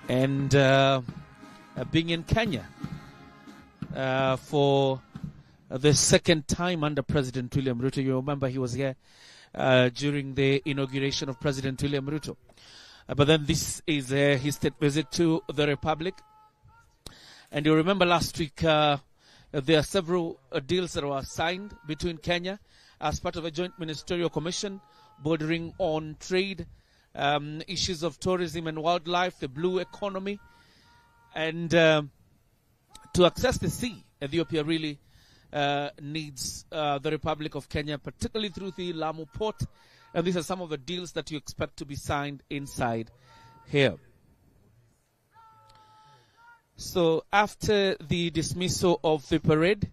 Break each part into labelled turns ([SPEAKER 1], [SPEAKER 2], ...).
[SPEAKER 1] and being in Kenya for the second time under President William Ruto. You remember he was here during the inauguration of President William Ruto. But then this is his state visit to the Republic. And you remember last week there are several deals that were signed between Kenya as part of a joint ministerial commission bordering on trade, issues of tourism and wildlife, the blue economy. And to access the sea, Ethiopia really needs the Republic of Kenya, particularly through the Lamu port. And these are some of the deals that you expect to be signed inside here. So after the dismissal of the parade,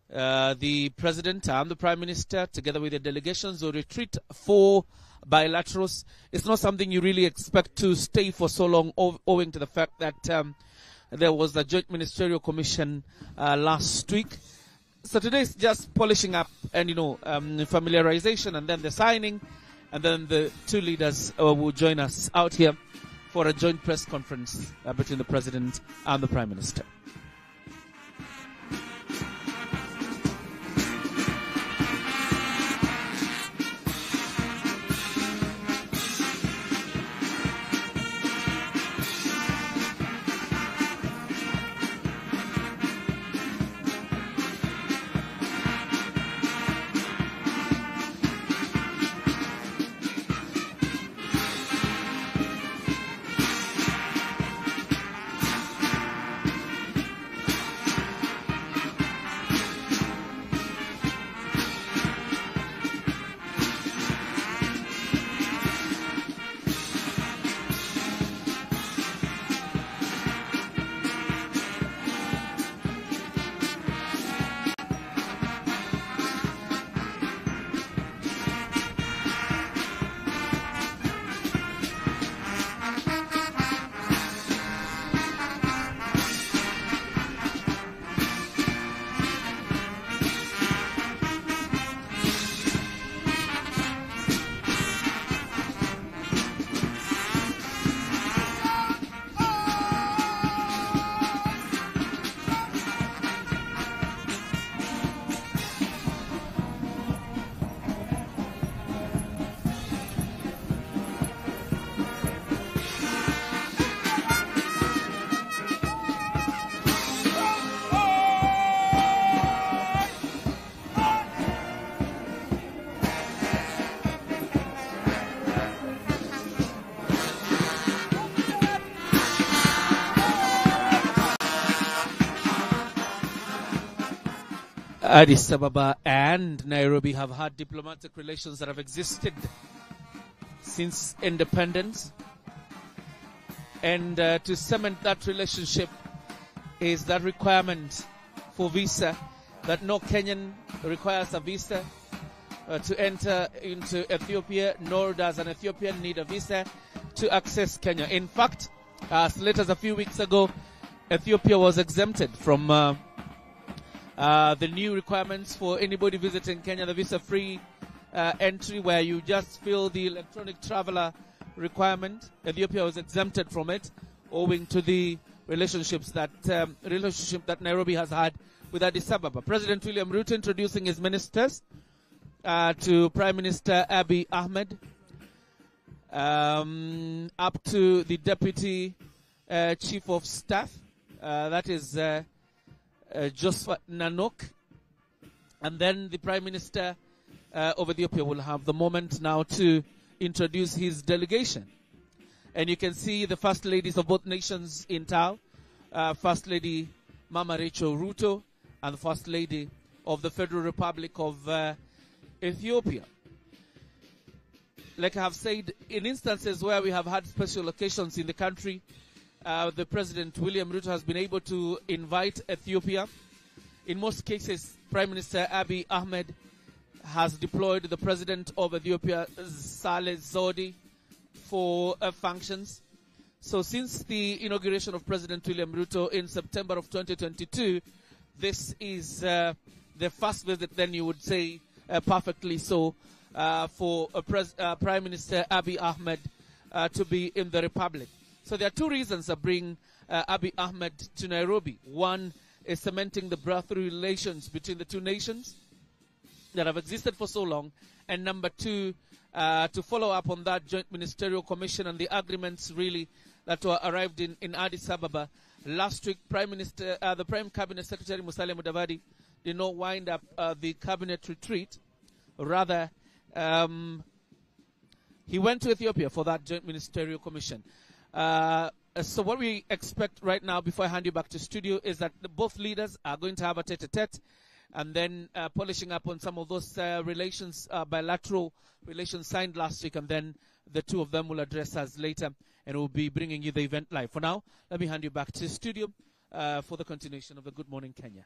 [SPEAKER 1] the President and the Prime Minister, together with the delegations, will retreat for bilaterals. It's not something you really expect to stay for so long, owing to the fact that there was a joint ministerial commission last week. So today is just polishing up and, familiarization, and then the signing, and then the two leaders will join us out here for a joint press conference between the President and the Prime Minister. Addis Ababa and Nairobi have had diplomatic relations that have existed since independence. And to cement that relationship is that requirement for visa, that no Kenyan requires a visa to enter into Ethiopia, nor does an Ethiopian need a visa to access Kenya. In fact, as late as a few weeks ago, Ethiopia was exempted from the new requirements for anybody visiting Kenya, the visa-free entry, where you just fill the electronic traveler requirement. Ethiopia was exempted from it, owing to the relationship that Nairobi has had with Addis Ababa. President William Ruto introducing his ministers to Prime Minister Abiy Ahmed, up to the Deputy Chief of Staff, that is Joseph Nanok, and then the Prime Minister of Ethiopia will have the moment now to introduce his delegation. And you can see the First Ladies of both nations in town, First Lady Mama Rachel Ruto and the First Lady of the Federal Republic of Ethiopia. Like I have said, in instances where we have had special occasions in the country, the President William Ruto has been able to invite Ethiopia. In most cases, Prime Minister Abiy Ahmed has deployed the President of Ethiopia, Saleh Zodi, for functions. So since the inauguration of President William Ruto in September of 2022, this is the first visit, then you would say perfectly so, for Prime Minister Abiy Ahmed to be in the Republic. So there are two reasons that bring Abiy Ahmed to Nairobi. One is cementing the brotherly relations between the two nations that have existed for so long. And number two, to follow up on that joint ministerial commission and the agreements really that were arrived in Addis Ababa. Last week, the Prime Cabinet Secretary Musalia Mudavadi did not wind up the cabinet retreat. Rather, he went to Ethiopia for that joint ministerial commission. So what we expect right now, before I hand you back to studio, is that both leaders are going to have a tete-a-tete, and then polishing up on some of those relations, bilateral relations signed last week, and then the two of them will address us later, and we'll be bringing you the event live. For now, let me hand you back to studio for the continuation of the Good Morning Kenya.